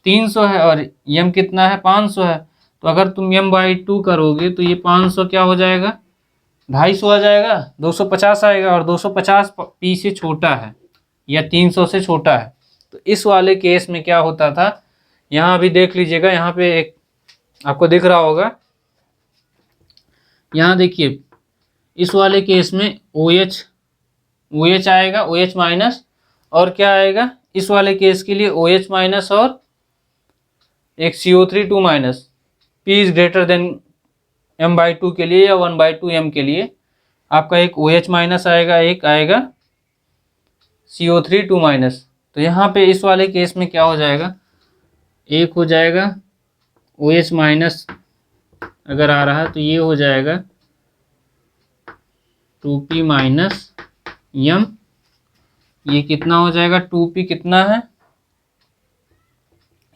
300 है और M कितना है 500 है। तो अगर तुम M/2 करोगे तो ये 500 क्या हो जाएगा 250 आ जाएगा, 250 आएगा, और 250 P से छोटा है या 300 से छोटा है। तो इस वाले केस में क्या होता था, यहाँ भी देख लीजिएगा, यहाँ पे एक आपको दिख रहा होगा, यहाँ देखिए इस वाले केस में OH आएगा, OH- और क्या आएगा इस वाले केस के लिए OH- और एक CO3 2-, P > M/2 के लिए या 1/2 M के लिए आपका एक OH- आएगा, एक आएगा CO3 2-। तो यहाँ पे इस वाले केस में क्या हो जाएगा, एक हो जाएगा OH- अगर आ रहा है तो ये हो जाएगा 2P - M, ये कितना हो जाएगा 2P कितना है,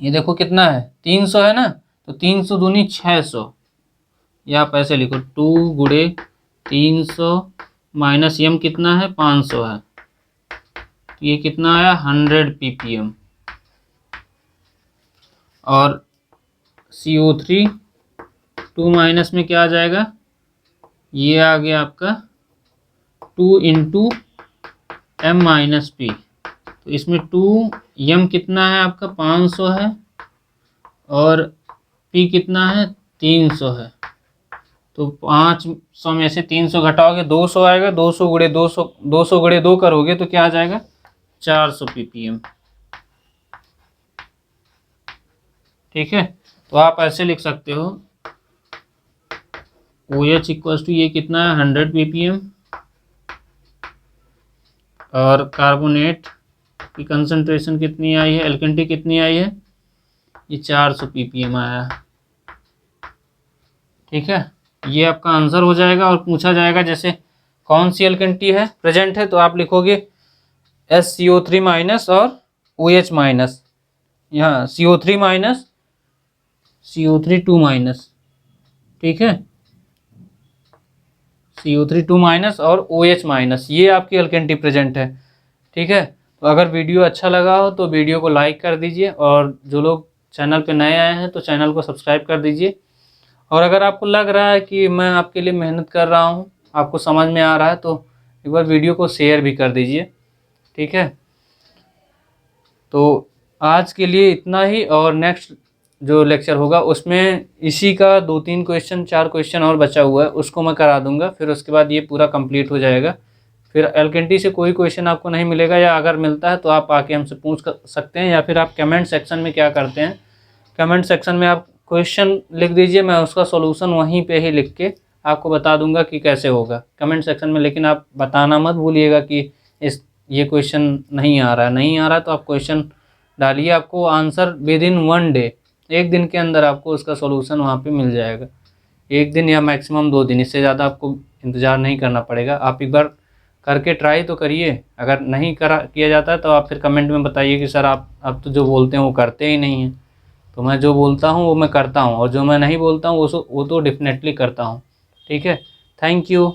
ये देखो कितना है 300 है ना, तो 300 दूनी 600, या आप ऐसे लिखो 2 × 300 - M कितना है 500 है, तो ये कितना आया 100 ppm। और CO3 2- में क्या आ जाएगा, ये आ गया आपका 2 × M-P। तो इसमें 2M कितना है आपका 500 है, और P कितना है 300 है। तो 500 में से 300 घटाओगे 200 आएगा, 200 × 2 करोगे तो क्या आ जाएगा 400 ppm। ठीक है, तो आप ऐसे लिख सकते हो OH = ये कितना है 100 ppm, और कार्बोनेट की कंसंट्रेशन कितनी आई है, एल्केनिटी कितनी आई है, ये 400 ppm आया। ठीक है, ये आपका आंसर हो जाएगा। और पूछा जाएगा जैसे कौन सी एल्केनिटी है प्रेजेंट है, तो आप लिखोगे SCO3- और OH-। यहाँ CO3- CO3 2-। ठीक है, CO3 2- और OH-, ये आपकी एल्केनिटी प्रेजेंट है। ठीक है, तो अगर वीडियो अच्छा लगा हो तो वीडियो को लाइक कर दीजिए, और जो लोग चैनल पे नए आए हैं तो चैनल को सब्सक्राइब कर दीजिए। और अगर आपको लग रहा है कि मैं आपके लिए मेहनत कर रहा हूँ, आपको समझ में आ रहा है, तो एक बार वीडियो को शेयर भी कर दीजिए। ठीक है, तो आज के लिए इतना ही, और नेक्स्ट जो लेक्चर होगा उसमें इसी का 2-3 क्वेश्चन 4 क्वेश्चन और बचा हुआ है, उसको मैं करा दूंगा। फिर उसके बाद ये पूरा कंप्लीट हो जाएगा। फिर एलकेंटी से कोई क्वेश्चन आपको नहीं मिलेगा, या अगर मिलता है तो आप आके हमसे पूछ सकते हैं, या फिर आप कमेंट सेक्शन में क्या करते हैं, कमेंट सेक्शन में आप क्वेश्चन लिख दीजिए, मैं उसका सॉल्यूशन वहीं पे ही लिख के आपको बता दूंगा कि कैसे होगा कमेंट सेक्शन में। लेकिन आप बताना मत भूलिएगा कि ये क्वेश्चन नहीं आ रहा है, नहीं आ रहा तो आप क्वेश्चन डालिए, आपको आंसर विद इन 1 डे, 1 दिन के अंदर आपको उसका सॉल्यूशन वहाँ पे मिल जाएगा। 1 दिन या मैक्सिमम 2 दिन, इससे ज़्यादा आपको इंतज़ार नहीं करना पड़ेगा। आप एक बार करके ट्राई तो करिए, अगर नहीं किया जाता है तो आप फिर कमेंट में बताइए कि सर आप तो जो बोलते हैं वो करते ही नहीं हैं। तो मैं जो बोलता हूँ वो मैं करता हूँ, और जो मैं नहीं बोलता हूँ वो तो डेफिनेटली करता हूँ। ठीक है, थैंक यू।